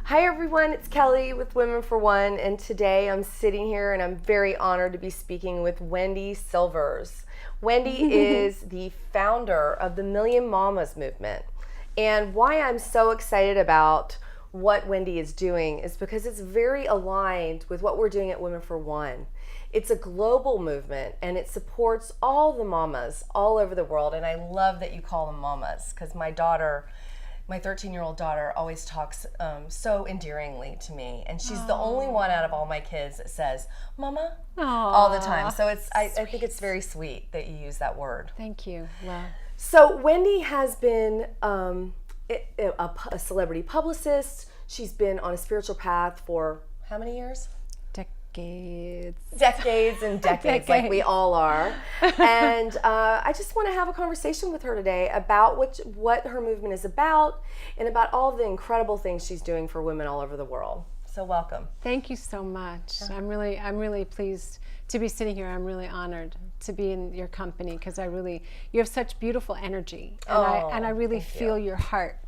Hi everyone, it's Kelly with Women for One, and today I'm sitting here and I'm very honored to be speaking with Wendy Silvers. Wendy is the founder of the Million Mamas movement, and why I'm so excited about what Wendy is doing is because it's very aligned with what we're doing at Women for One. It's a global movement and it supports all the mamas all over the world, and I love that you call them mamas because my 13-year-old daughter always talks so endearingly to me, and she's the only one out of all my kids that says "mama" all the time. So I think it's very sweet that you use that word. Thank you. Well, so Wendy has been a celebrity publicist. She's been on a spiritual path for how many years? Decades and decades, like we all are. And I just want to have a conversation with her today about what her movement is about and about all the incredible things she's doing for women all over the world. So welcome. thank you so much. I'm really pleased to be sitting here. I'm really honored to be in your company because you have such beautiful energy, and I really feel your heart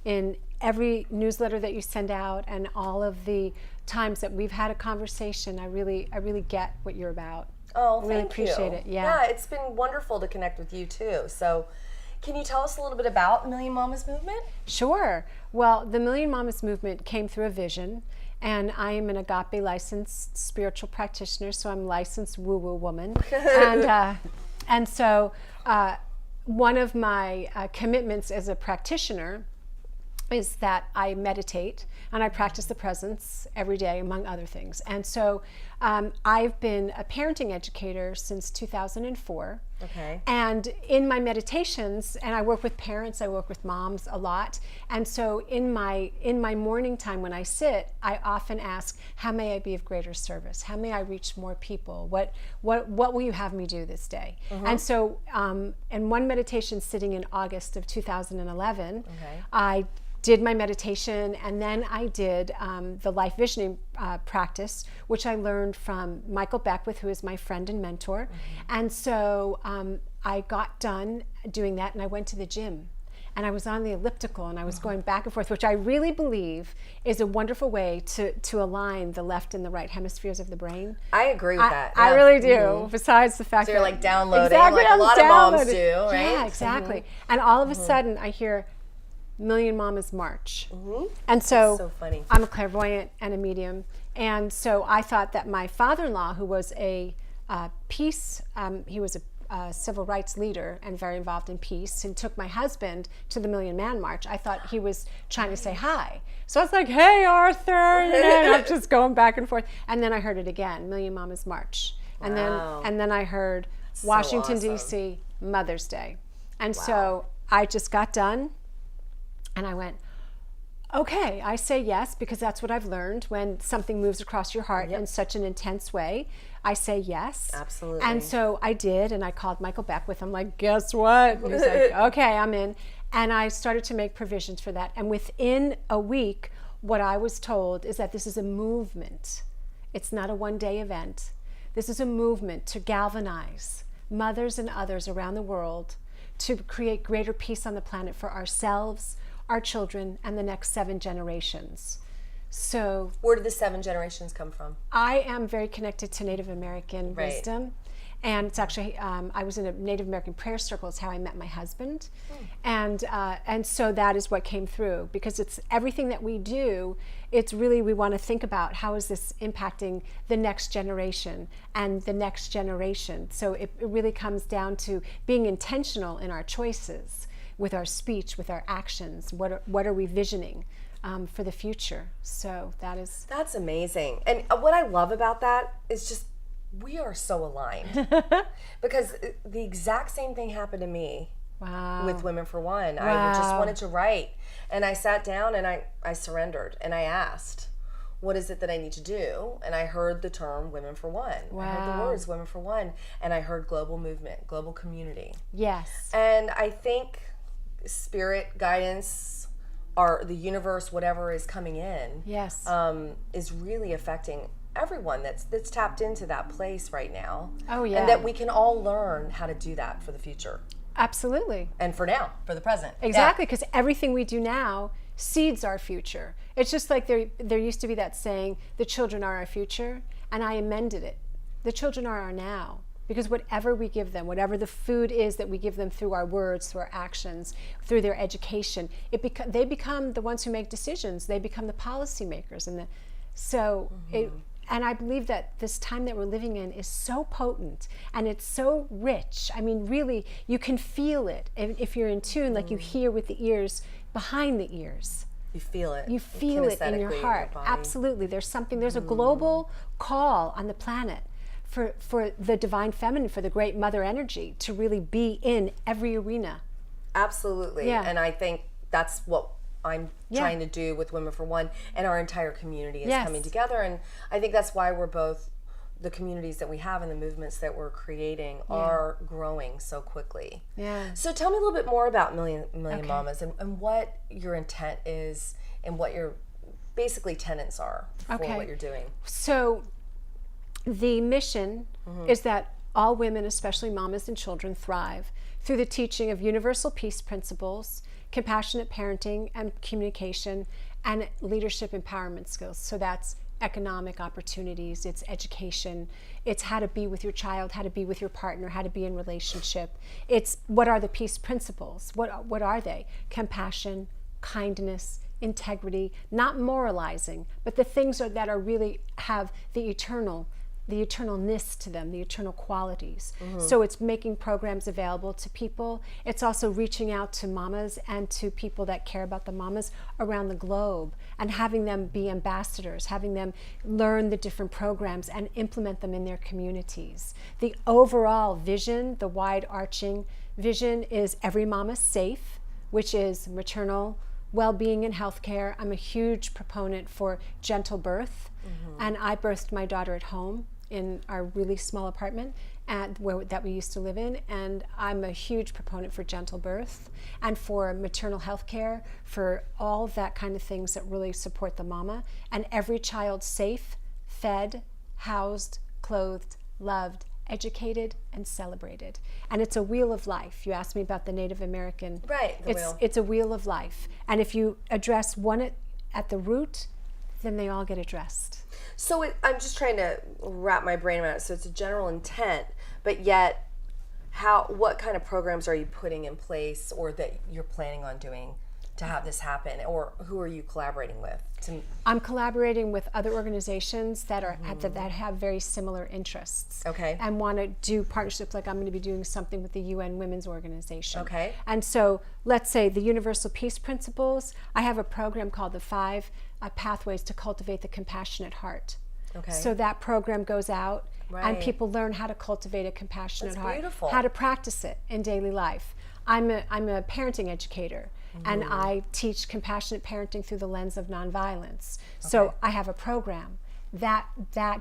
in every newsletter that you send out and all of the times that we've had a conversation. I really get what you're about. Oh, I really appreciate it. Yeah, it's been wonderful to connect with you too. So can you tell us a little bit about Million Mamas movement? Sure. Well, the Million Mamas movement came through a vision, and I am an agape licensed spiritual practitioner, so I'm licensed woo-woo woman. And so one of my commitments as a practitioner is that I meditate and I practice the presence every day, among other things. And so I've been a parenting educator since 2004. Okay. And in my meditations, and I work with parents, I work with moms a lot. And so in my morning time when I sit, I often ask, how may I be of greater service? How may I reach more people? What will you have me do this day? And so in one meditation sitting in August of 2011, I did my meditation, and then I did the life visioning practice, which I learned from Michael Beckwith, who is my friend and mentor. And so I got done doing that, and I went to the gym, and I was on the elliptical, and I was going back and forth, which I really believe is a wonderful way to align the left and the right hemispheres of the brain. I agree with that. I really do. Besides the fact So that you're like downloading, exactly, like a lot of moms do, right? Yeah, exactly. And all of a sudden, I hear Million Mamas March. And so funny. I'm a clairvoyant and a medium. And so I thought that my father-in-law, who was he was a civil rights leader and very involved in peace, and took my husband to the Million Man March. I thought he was trying to say hi. So I was like, hey, Arthur, and I'm just going back and forth. And then I heard it again, Million Mamas March. And then I heard Washington, D.C., Mother's Day. And so I just got done. And I went, okay, I say yes, because that's what I've learned when something moves across your heart in such an intense way. I say yes. Absolutely. And so I did, and I called Michael Beckwith. I'm like, guess what? And he's like, okay, I'm in. And I started to make provisions for that. And within a week, what I was told is that this is a movement. It's not a one-day event. This is a movement to galvanize mothers and others around the world to create greater peace on the planet for ourselves, our children, and the next 7 generations. So where did the 7 generations come from? I am very connected to Native American wisdom, and it's actually I was in a Native American prayer circle. It's how I met my husband, and so that is what came through, because it's everything that we do. It's really, we want to think about how is this impacting the next generation and the next generation. So it really comes down to being intentional in our choices, with our speech, with our actions. What are we visioning for the future? So that's amazing. And what I love about that is just we are so aligned, because the exact same thing happened to me. With Women for One. I just wanted to write, and I sat down and I surrendered, and I asked, what is it that I need to do? And I heard the term Women for One. I heard the words Women for One, and I heard global movement, global community. Yes. And I think spirit guidance, or the universe, whatever is coming in, is really affecting everyone that's tapped into that place right now. Oh yeah. And that we can all learn how to do that for the future. Absolutely. And for now, for the present. Exactly, because everything we do now seeds our future. It's just like there used to be that saying, the children are our future, and I amended it. The children are our now. Because whatever we give them, whatever the food is that we give them through our words, through our actions, through their education, they become the ones who make decisions. They become the policymakers. And I believe that this time that we're living in is so potent and it's so rich. I mean, really, you can feel it. If you're in tune, like you hear with the ears, behind the ears. You feel it. You feel it in your heart. Absolutely. There's a global call on the planet for the divine feminine, for the great mother energy to really be in every arena. Absolutely. Yeah. And I think that's what I'm trying to do with Women for One, and our entire community is coming together. And I think that's why we're both, the communities that we have and the movements that we're creating are growing so quickly. Yeah. So tell me a little bit more about Million Mamas and what your intent is and what your basically tenets are for what you're doing. So the mission is that all women, especially mamas and children, thrive through the teaching of universal peace principles, compassionate parenting and communication, and leadership empowerment skills. So that's economic opportunities, it's education, it's how to be with your child, how to be with your partner, how to be in relationship. It's what are the peace principles? What are they? Compassion, kindness, integrity, not moralizing, but the things that are really have the eternalness to them, the eternal qualities. So it's making programs available to people. It's also reaching out to mamas and to people that care about the mamas around the globe and having them be ambassadors, having them learn the different programs and implement them in their communities. The overall vision, the wide arching vision, is every mama safe, which is maternal well-being and healthcare. I'm a huge proponent for gentle birth, and I birthed my daughter at home in our really small apartment that we used to live in, and I'm a huge proponent for gentle birth and for maternal health care, for all that kind of things that really support the mama, and every child safe, fed, housed, clothed, loved, educated, and celebrated. And it's a wheel of life. You asked me about the Native American. Right, it's a wheel of life. And if you address one at the root, then they all get addressed. So I'm just trying to wrap my brain around it. So it's a general intent, but yet what kind of programs are you putting in place or that you're planning on doing to have this happen? Or who are you collaborating with? I'm collaborating with other organizations that are that have very similar interests. Okay. And want to do partnerships, like I'm going to be doing something with the UN Women's Organization. Okay. And so let's say the Universal Peace Principles, I have a program called the 5 Pathways to Cultivate the Compassionate Heart. Okay. So that program goes out and Right. people learn how to cultivate a compassionate That's heart, beautiful. how to practice it in daily life. I'm a parenting educator, and I teach compassionate parenting through the lens of nonviolence. So I have a program that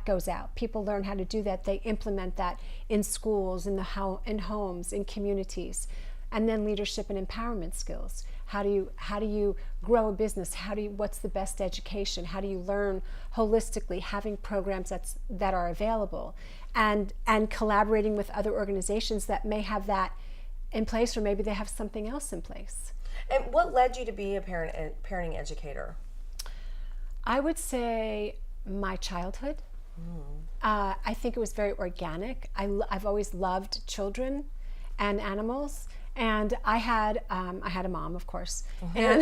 goes out. People learn how to do that. They implement that in schools, in homes, in communities. And then leadership and empowerment skills. How do you grow a business? What's the best education? How do you learn holistically? Having programs that are available, and collaborating with other organizations that may have that in place, or maybe they have something else in place. And what led you to be a parenting educator? I would say my childhood. I think it was very organic. I've always loved children and animals. And I had a mom, of course, and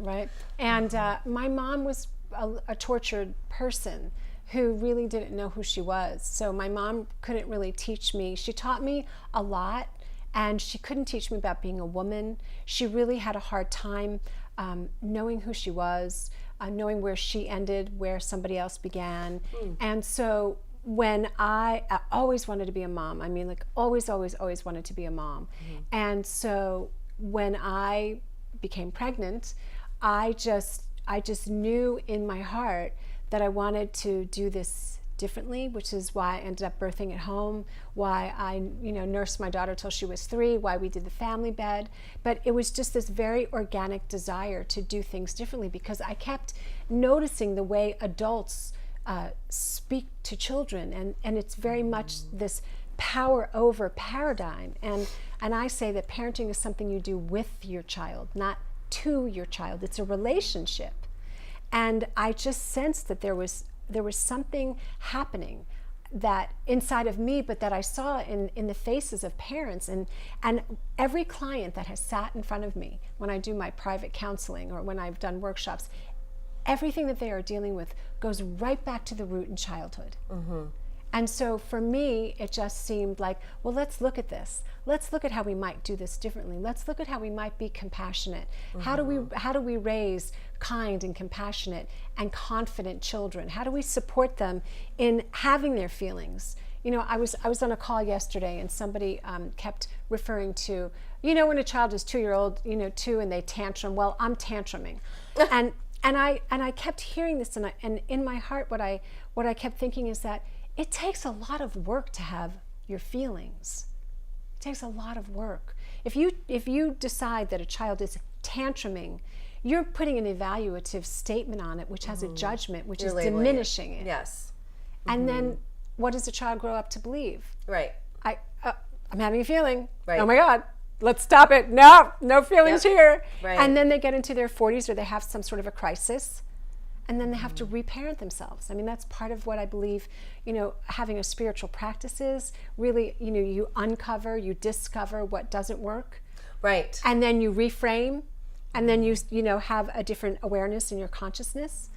right. And my mom was a tortured person who really didn't know who she was. So my mom couldn't really teach me. She taught me a lot, and she couldn't teach me about being a woman. She really had a hard time knowing who she was, knowing where she ended, where somebody else began. And so when I always wanted to be a mom. I mean, like always wanted to be a mom. And so when I became pregnant, I just knew in my heart that I wanted to do this differently, which is why I ended up birthing at home, why I nursed my daughter till she was 3, why we did the family bed. But it was just this very organic desire to do things differently, because I kept noticing the way adults speak to children, and it's very much this power over paradigm, and I say that parenting is something you do with your child, not to your child. It's a relationship. And I just sensed that there was something happening that inside of me, but that I saw in the faces of parents, and every client that has sat in front of me when I do my private counseling or when I've done workshops, everything that they are dealing with goes right back to the root in childhood. And so for me, it just seemed like, well, let's look at this. Let's look at how we might do this differently. Let's look at how we might be compassionate. How do we raise kind and compassionate and confident children? How do we support them in having their feelings? You know, I was on a call yesterday, and somebody kept referring to, you know, when a child is 2 years old, you know, 2, and they tantrum. Well, I'm tantruming, and I kept hearing this, and in my heart, what I kept thinking is that it takes a lot of work to have your feelings. It takes a lot of work. If you decide that a child is tantruming, you're putting an evaluative statement on it, which has a judgment, which is diminishing it. Yes. And then what does the child grow up to believe? Right. I'm having a feeling. Right. Oh my God, let's stop it. No feelings here. Right. And then they get into their 40s, or they have some sort of a crisis, and then they have to reparent themselves. I mean, that's part of what I believe, you know, having a spiritual practice is. Really, you know, you uncover, you discover what doesn't work. Right. And then you reframe, and then you know, have a different awareness in your consciousness.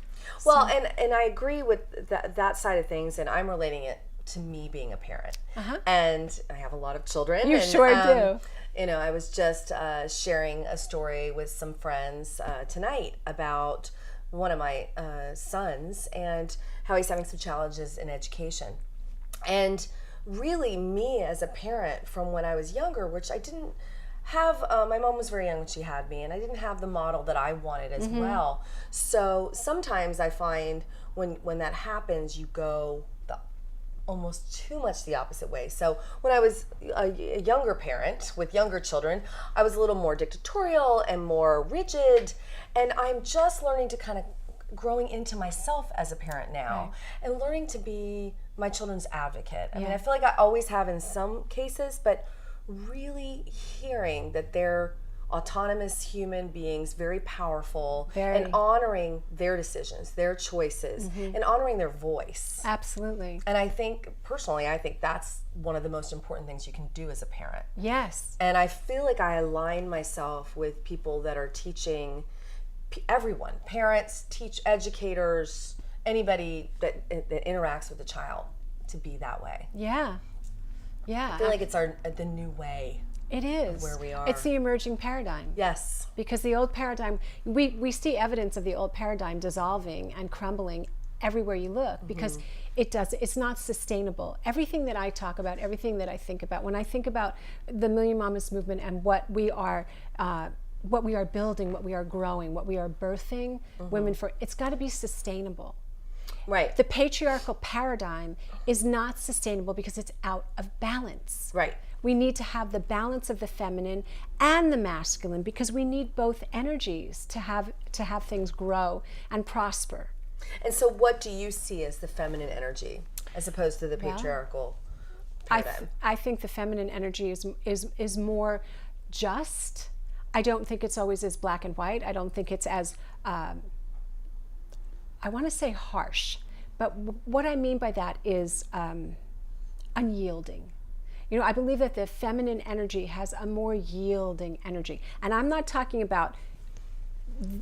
Well, and I agree with that side of things, and I'm relating it to me being a parent. And I have a lot of children. You and, sure do. You know, I was just sharing a story with some friends tonight about one of my sons and how he's having some challenges in education. And really, me as a parent from when I was younger, which I didn't have, my mom was very young when she had me, and I didn't have the model that I wanted as well. So sometimes I find when that happens, you go almost too much the opposite way. So when I was a younger parent with younger children, I was a little more dictatorial and more rigid, and I'm just learning to kind of growing into myself as a parent now, and learning to be my children's advocate. I mean, I feel like I always have in some cases, but really hearing that they're autonomous human beings, very powerful, and honoring their decisions, their choices, and honoring their voice. Absolutely. And I think, personally, that's one of the most important things you can do as a parent. Yes. And I feel like I align myself with people that are teaching everyone, parents, educators, anybody that interacts with a child, to be that way. Yeah. I feel like it's the new way. It is. Where we are. It's the emerging paradigm. Yes. Because the old paradigm, we see evidence of the old paradigm dissolving and crumbling everywhere you look, because it's not sustainable. Everything that I talk about, everything that I think about, when I think about the Million Mamas movement and what we are building, what we are growing, what we are birthing women for, it's got to be sustainable. Right. The patriarchal paradigm is not sustainable because it's out of balance. Right. We need to have the balance of the feminine and the masculine, because we need both energies to have things grow and prosper. And so what do you see as the feminine energy as opposed to the patriarchal paradigm? I think the feminine energy is more just. I don't think it's always as black and white. I don't think it's as I want to say harsh, but what I mean by that is unyielding. You know, I believe that the feminine energy has a more yielding energy. And I'm not talking about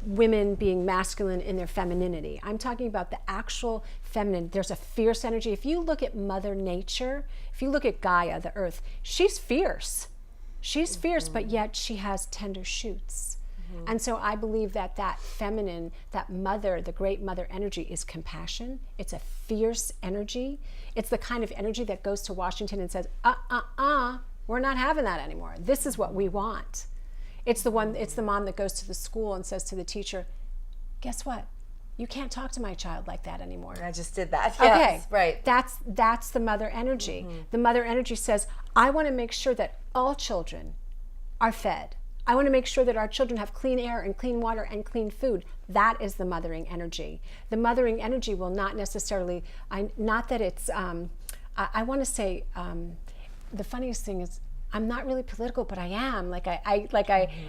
women being masculine in their femininity. I'm talking about the actual feminine. There's a fierce energy. If you look at Mother Nature, if you look at Gaia, the earth, she's fierce. She's fierce, but yet she has tender shoots. And so I believe that feminine, that mother, the great mother energy is compassion. It's a fierce energy. It's the kind of energy that goes to Washington and says, we're not having that anymore. This is what we want. It's the mom that goes to the school and says to the teacher, guess what? You can't talk to my child like that anymore. I just did that. Yes, okay, right. That's the mother energy. The mother energy says, I want to make sure that all children are fed. I want to make sure that our children have clean air and clean water and clean food. That is the mothering energy. The mothering energy will not necessarily, not that it's, I want to say, the funniest thing is, I'm not really political, but I am.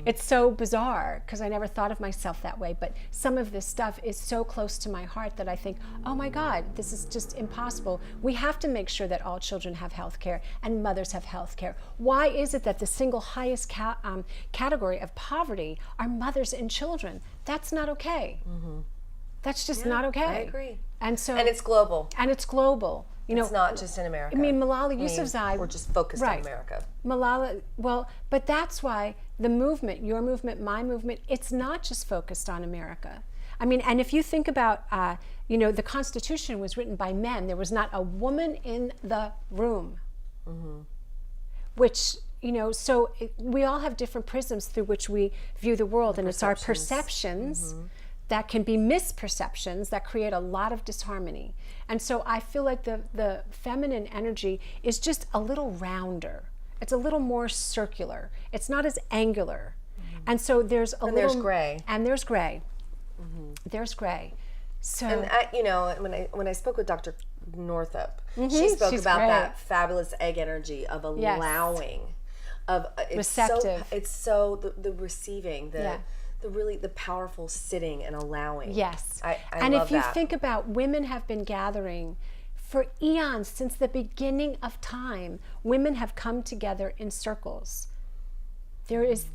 It's so bizarre because I never thought of myself that way. But some of this stuff is so close to my heart that I think, oh my God, this is just impossible. We have to make sure that all children have health care and mothers have health care. Why is it that the single highest category of poverty are mothers and children? That's not okay. That's just not okay. I agree. And it's global. And it's global. It's not just in America. I mean, Malala Yousafzai. We're just focused on America. Malala, but that's why the movement, your movement, my movement, it's not just focused on America. I mean, and if you think about, the Constitution was written by men. There was not a woman in the room. Which, we all have different prisms through which we view the world, and it's our perceptions that can be misperceptions that create a lot of disharmony. And so I feel like the feminine energy is just a little rounder. It's a little more circular. It's not as angular. And so there's there's gray. And there's gray. There's gray. So, and when I spoke with Dr. Northup, she spoke about that fabulous egg energy of allowing, of receptive. The receiving, the powerful sitting and allowing. Yes. I and love if you that. think about, women have been gathering for eons, since the beginning of time. Women have come together in circles. There is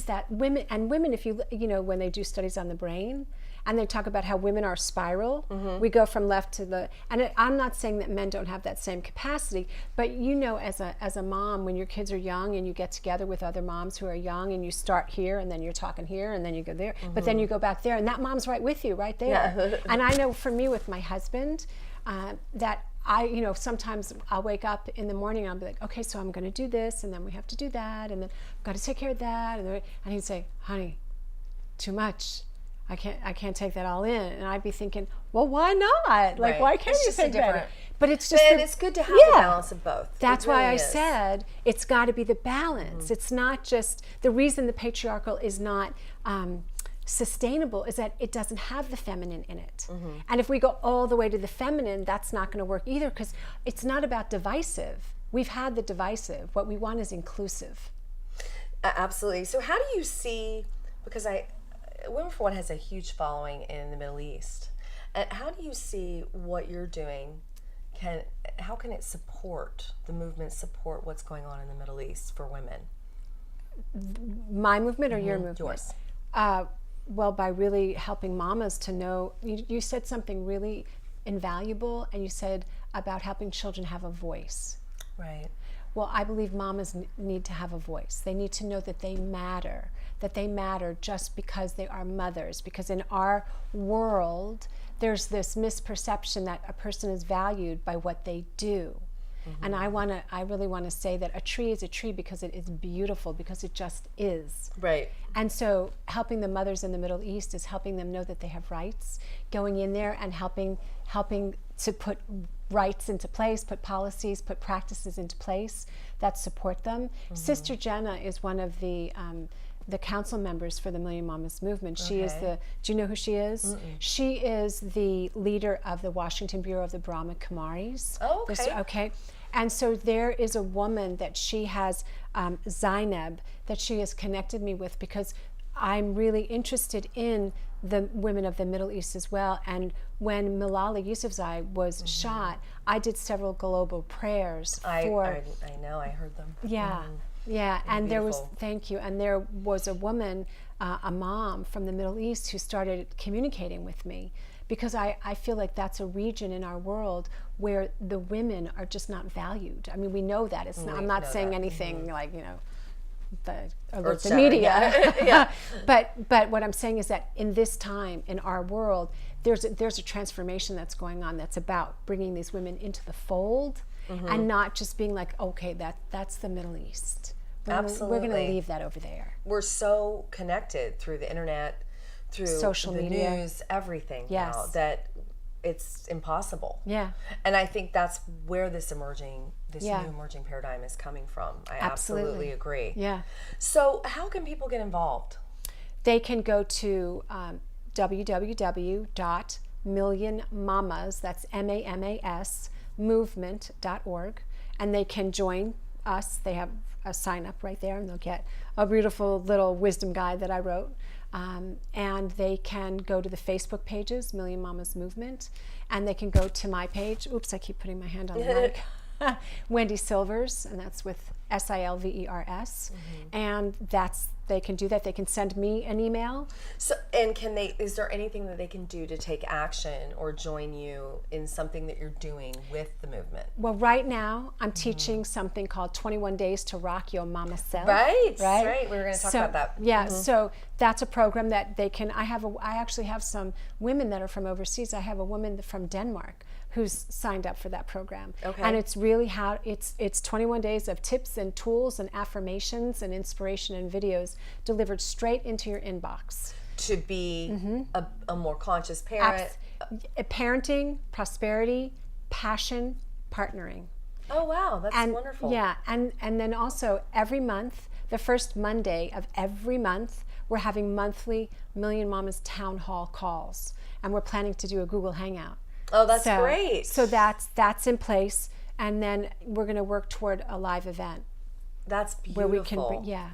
that women, if you when they do studies on the brain, and they talk about how women are spiral, we go from left to the, and I'm not saying that men don't have that same capacity, but as a mom, when your kids are young and you get together with other moms who are young and you start here and then you're talking here and then you go there, but then you go back there and that mom's right with you right there. Yeah. And I know for me with my husband, that sometimes I'll wake up in the morning and I'll be like, okay, so I'm going to do this, and then we have to do that, and then I've got to take care of that, and he'd say, honey, too much. I can't take that all in. And I'd be thinking, well, why not? Like, why can't you take that? But it's just, and it's good to have the balance of both. That's why I said it's got to be the balance. It's not just, the reason the patriarchal is not sustainable is that it doesn't have the feminine in it. And if we go all the way to the feminine, that's not going to work either, because it's not about divisive. We've had the divisive. What we want is inclusive. Absolutely. So how do you see, because Women for One has a huge following in the Middle East, and how do you see what you're doing? How can it support the movement, support what's going on in the Middle East for women? My movement or your movement? Yours. Well, by really helping mamas to know, you said something really invaluable, and you said about helping children have a voice. Right. Well, I believe mamas need to have a voice. They need to know that they matter just because they are mothers. Because in our world, there's this misperception that a person is valued by what they do. And I really want to say that a tree is a tree because it is beautiful, because it just is. Right. And so helping the mothers in the Middle East is helping them know that they have rights, going in there and helping to put rights into place, put policies, put practices into place that support them. Sister Jenna is one of the council members for the Million Mamas movement. She is do you know who she is? She is the leader of the Washington Bureau of the Brahma Kumaris. Oh, okay. Okay. And so there is a woman that she has, Zainab, that she has connected me with, because I'm really interested in the women of the Middle East as well. And when Malala Yousafzai was shot, I did several global prayers for... I know, I heard them. Yeah. Yeah, and beautiful. There was, thank you, and there was a woman, a mom from the Middle East, who started communicating with me, because I feel like that's a region in our world where the women are just not valued. I mean, we know that. I'm not saying anything like, the media. Yeah. But what I'm saying is that in this time, in our world, there's a transformation that's going on that's about bringing these women into the fold, and not just being like, okay, that's the Middle East. Absolutely. We're going to leave that over there. We're so connected through the internet, through social media, news, everything now, that it's impossible. Yeah. And I think that's where this new emerging paradigm is coming from. I absolutely agree. Yeah. So how can people get involved? They can go to www.millionmamas, that's MAMAS, movement.org, and they can join us. They have sign up right there, and they'll get a beautiful little wisdom guide that I wrote. And they can go to the Facebook pages, Million Mamas Movement, and they can go to my page. Oops, I keep putting my hand on the mic. Wendy Silvers, and that's with Silvers. And they can do that. They can send me an email. So, and is there anything that they can do to take action or join you in something that you're doing with the movement? Well, right now I'm teaching something called 21 Days to Rock Your Mama Self. Right. We were going to talk about that. Yeah, so that's a program that they can, I actually have some women that are from overseas. I have a woman from Denmark who's signed up for that program. Okay. And it's really it's 21 days of tips and tools and affirmations and inspiration and videos delivered straight into your inbox. To be a more conscious parent. Parenting, prosperity, passion, partnering. Oh wow, that's wonderful. Yeah, and then also every month, the first Monday of every month, we're having monthly Million Mamas town hall calls, and we're planning to do a Google Hangout. Oh, that's great. So that's in place, and then we're going to work toward a live event. That's beautiful. Where we can,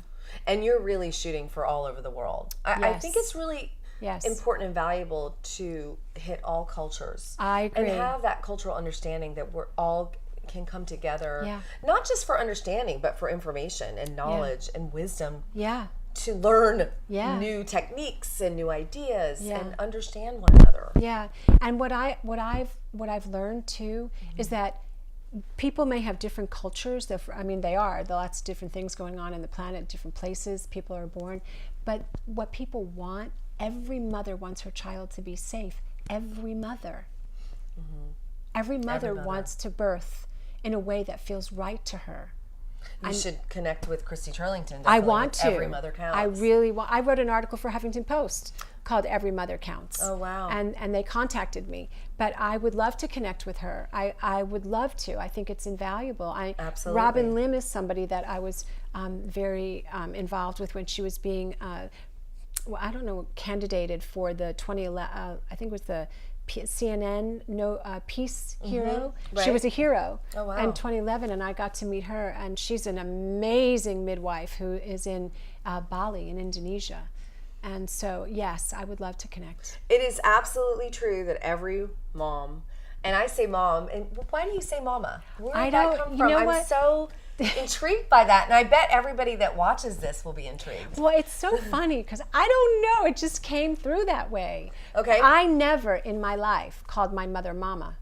And you're really shooting for all over the world. I think it's really important and valuable to hit all cultures. I agree. And have that cultural understanding that we're all can come together, not just for understanding, but for information and knowledge and wisdom. Yeah. To learn new techniques and new ideas and understand one another. Yeah, and what I've learned too is that people may have different cultures. I mean, there are lots of different things going on in the planet, different places people are born. But what people want, every mother wants her child to be safe. Every mother. Every mother wants to birth in a way that feels right to her. You should connect with Christy Turlington. I want to. Every Mother Counts. I really want. I wrote an article for Huffington Post called "Every Mother Counts." Oh wow! And they contacted me, but I would love to connect with her. I would love to. I think it's invaluable. Absolutely. Robin Lim is somebody that I was very involved with when she was being, candidated for the 2011. I think it was the CNN Peace Hero. She was a hero in 2011, and I got to meet her, and she's an amazing midwife who is in Bali in Indonesia. And so yes, I would love to connect. It is absolutely true that every mom, and I say mom, and why do you say mama? Where did that come from? I'm so intrigued by that, and I bet everybody that watches this will be intrigued. Well, it's so funny because I don't know, it just came through that way. Okay. I never in my life called my mother mama.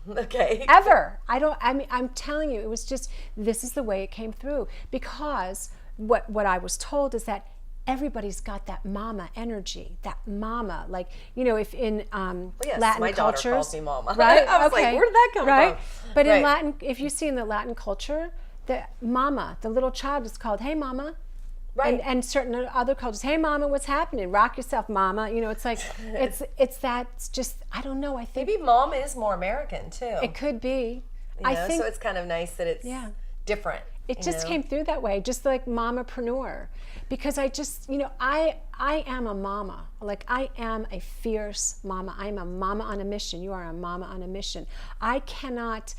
Okay. Ever. I'm telling you, it was just, this is the way it came through, because what I was told is that everybody's got that mama energy, that mama, like, if in Latin my daughter cultures, calls me mama. Right? I was like, where did that come from? But in Latin, if you see in the Latin culture, the mama, the little child is called, hey mama. Right. And certain other cultures, hey mama, what's happening? Rock yourself, mama. It's like, it's just, I don't know, I think. Maybe mom is more American too. It could be. I think so. It's kind of nice that it's different. It just came through that way, just like mamapreneur. Because I just, I am a mama. Like, I am a fierce mama. I'm a mama on a mission. You are a mama on a mission. I cannot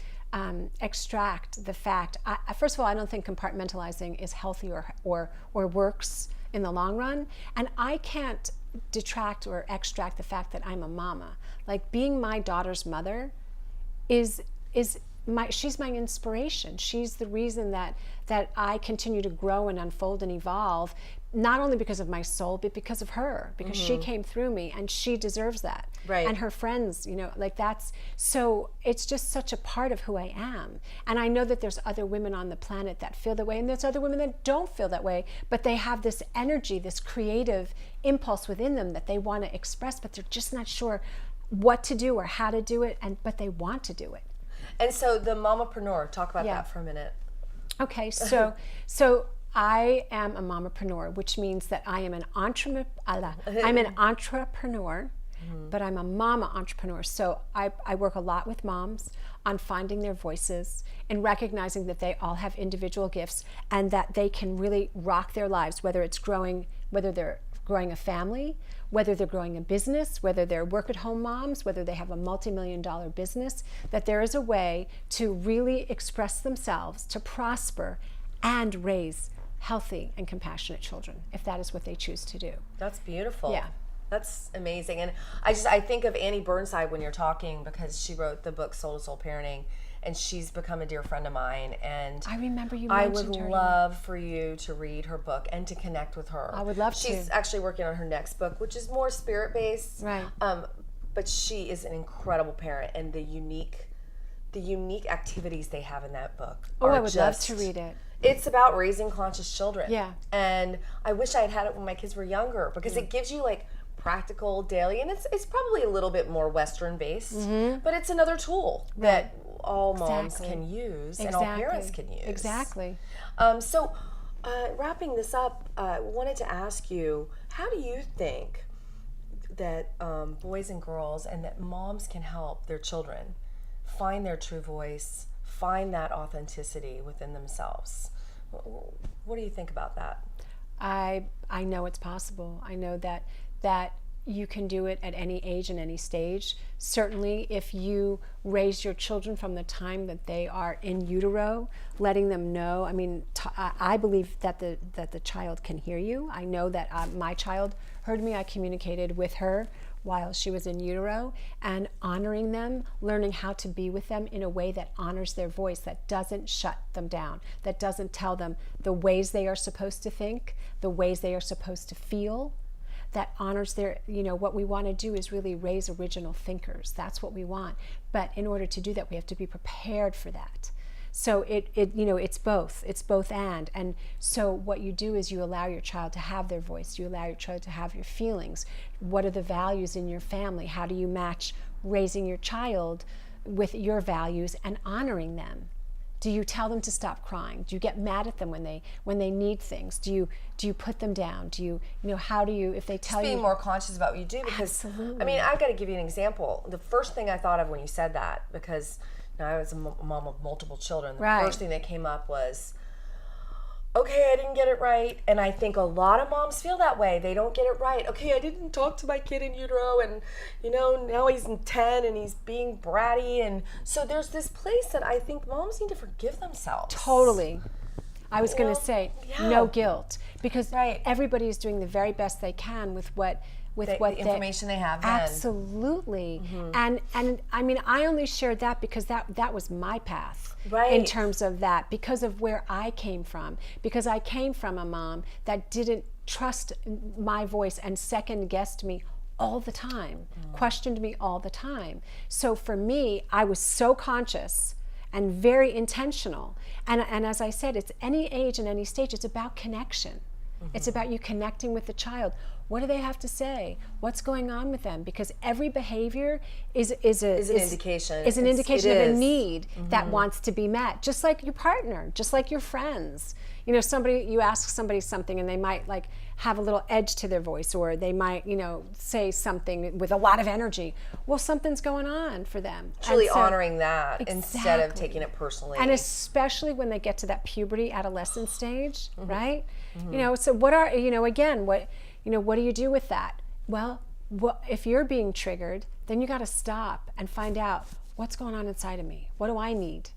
extract the fact. First of all, I don't think compartmentalizing is healthy or works in the long run. And I can't detract or extract the fact that I'm a mama. Like, being my daughter's mother is she's my inspiration. She's the reason that I continue to grow and unfold and evolve, not only because of my soul, but because of her, because she came through me, and she deserves that. Right. And her friends, so it's just such a part of who I am. And I know that there's other women on the planet that feel that way, and there's other women that don't feel that way, but they have this energy, this creative impulse within them that they want to express, but they're just not sure what to do or how to do it, but they want to do it. And so the mamapreneur, talk about that for a minute. Okay, so I am a mamapreneur, which means that I am an entrepreneur. But I'm a mama entrepreneur. So I work a lot with moms on finding their voices and recognizing that they all have individual gifts and that they can really rock their lives, whether they're growing a family, whether they're growing a business, whether they're work-at-home moms, whether they have a multi-million-dollar business, that there is a way to really express themselves, to prosper, and raise healthy and compassionate children if that is what they choose to do. That's beautiful. Yeah. That's amazing. And I think of Annie Burnside when you're talking, because she wrote the book Soul to Soul Parenting, and she's become a dear friend of mine. And I remember you I mentioned would her. love for you to read her book and to connect with her. I would love She's to. actually working on her next book, which is more spirit-based. Right. But she is an incredible parent, and the unique activities they have in that book are I would love to read it. It's about raising conscious children. Yeah. And I wish I had it when my kids were younger, because it gives you like practical daily, and it's probably a little bit more Western based, but it's another tool that all moms can use and all parents can use. Exactly. So wrapping this up, I wanted to ask you, how do you think that boys and girls and that moms can help their children find their true voice, find that authenticity within themselves? What do you think about that? I know it's possible. I know that you can do it at any age and any stage. Certainly, if you raise your children from the time that they are in utero, letting them know. I mean, I believe that the child can hear you. I know that my child heard me. I communicated with her while she was in utero, and honoring them, learning how to be with them in a way that honors their voice, that doesn't shut them down, that doesn't tell them the ways they are supposed to think, the ways they are supposed to feel, that honors their, what we want to do is really raise original thinkers. That's what we want. But in order to do that, we have to be prepared for that. So it's both and. And so what you do is you allow your child to have their voice. You allow your child to have your feelings. What are the values in your family? How do you match raising your child with your values and honoring them? Do you tell them to stop crying? Do you get mad at them when they need things? Do you put them down? Do you how do you, if they tell you? Just being more conscious about what you do, because Absolutely. I mean, I've got to give you an example. The first thing I thought of when you said that, because I was a mom of multiple children, the first thing that came up was, okay, I didn't get it right. And I think a lot of moms feel that way. They don't get it right. Okay, I didn't talk to my kid in utero, and now he's in 10 and he's being bratty. And so there's this place that I think moms need to forgive themselves. Totally. I was going to say, no guilt, because everybody is doing the very best they can with what the information they have then. Absolutely. And I mean, I only shared that because that was my path in terms of that, because of where I came from, because I came from a mom that didn't trust my voice and second guessed me all the time, questioned me all the time. So for me, I was so conscious and very intentional. And as I said, it's any age and any stage. It's about connection. It's about you connecting with the child. What do they have to say? What's going on with them? Because every behavior is an indication. Is an indication of a need that wants to be met. Just like your partner, just like your friends. You ask somebody something and they might like have a little edge to their voice, or they might, say something with a lot of energy. Well, something's going on for them. Truly honoring that instead of taking it personally. And especially when they get to that puberty, adolescent stage, right? So what are, again, what do you do with that? Well, if you're being triggered, then you got to stop and find out what's going on inside of me. What do I need?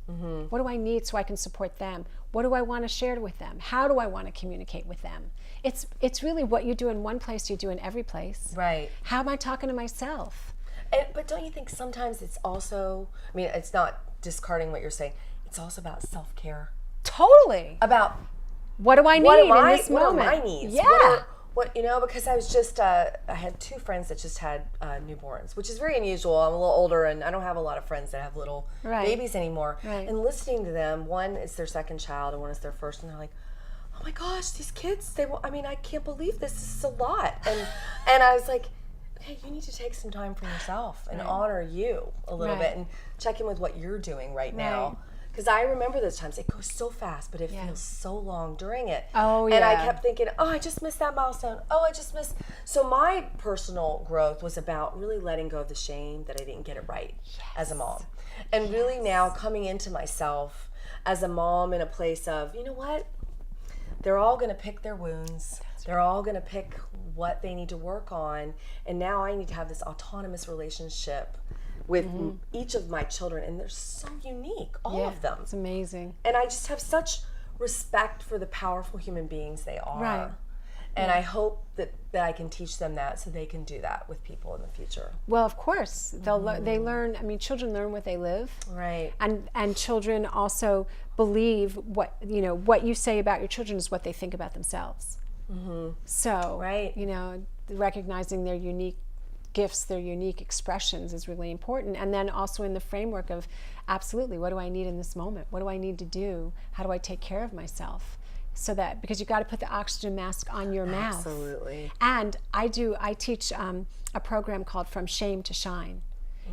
What do I need so I can support them? What do I want to share with them? How do I want to communicate with them? It's really what you do in one place, you do in every place. Right. How am I talking to myself? But don't you think sometimes it's also, I mean, it's not discarding what you're saying, it's also about self-care. Totally. About what do I need in this moment? What are my needs? Yeah. Because I was just, I had two friends that just had newborns, which is very unusual. I'm a little older and I don't have a lot of friends that have little babies anymore. Right. And listening to them, one is their second child and one is their first, and they're like, oh my gosh, these kids, I can't believe this is a lot. And I was like, okay, you need to take some time for yourself and honor you a little bit and check in with what you're doing right now. Because I remember those times, it goes so fast, but it feels so long during it. Oh, yeah. And I kept thinking, oh, I just missed that milestone. Oh, I just missed. So my personal growth was about really letting go of the shame that I didn't get it right as a mom. And really now coming into myself as a mom in a place of, you know what? They're all going to pick their wounds. They're all going to pick what they need to work on. And now I need to have this autonomous relationship with each of my children, and they're so unique, all of them. It's amazing. And I just have such respect for the powerful human beings they are. Right. And I hope that I can teach them that so they can do that with people in the future. Well, of course, they learn. I mean, children learn what they live. Right. And children also believe what you say about your children is what they think about themselves. So, Right. recognizing their unique gifts, their unique expressions is really important. And then also in the framework of, absolutely, what do I need in this moment? What do I need to do? How do I take care of myself? So that, because you've got to put the oxygen mask on your mouth. Absolutely. And I teach a program called From Shame to Shine,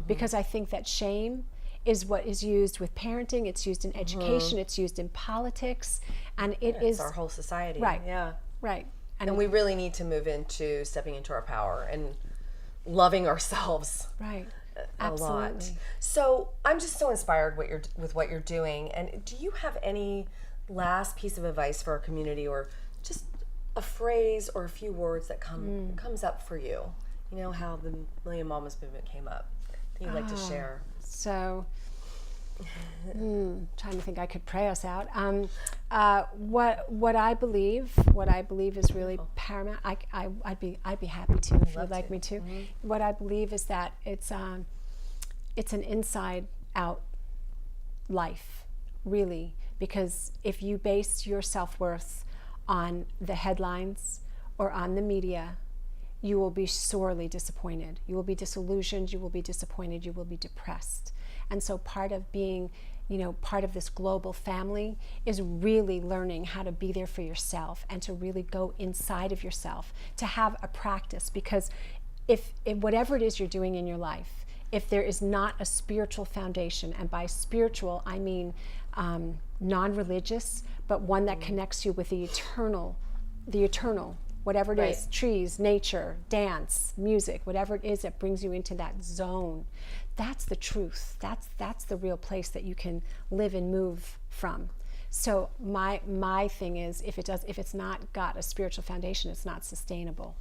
because I think that shame is what is used with parenting, it's used in education, it's used in politics, and it's our whole society. Right. Yeah. Right. And we really need to move into stepping into our power and loving ourselves. Right. A lot. Absolutely. So I'm just so inspired with what you're doing. And do you have any last piece of advice for our community, or just a phrase or a few words that comes up for you? You know how the Million Mamas movement came up that you'd like to share? So, trying to think, I could pray us out. What I believe is really paramount. I'd be happy to if you'd like me to. What I believe is that it's an inside out life, really, because if you base your self-worth on the headlines or on the media, you will be sorely disappointed. You will be disillusioned, you will be disappointed, you will be depressed. And so part of being, part of this global family is really learning how to be there for yourself and to really go inside of yourself, to have a practice. Because if whatever it is you're doing in your life, if there is not a spiritual foundation, and by spiritual I mean non-religious, but one that connects you with the eternal, whatever it is, trees, nature, dance, music, whatever it is that brings you into that zone, that's the truth. That's the real place that you can live and move from. So my thing is, if it's not got a spiritual foundation, it's not sustainable.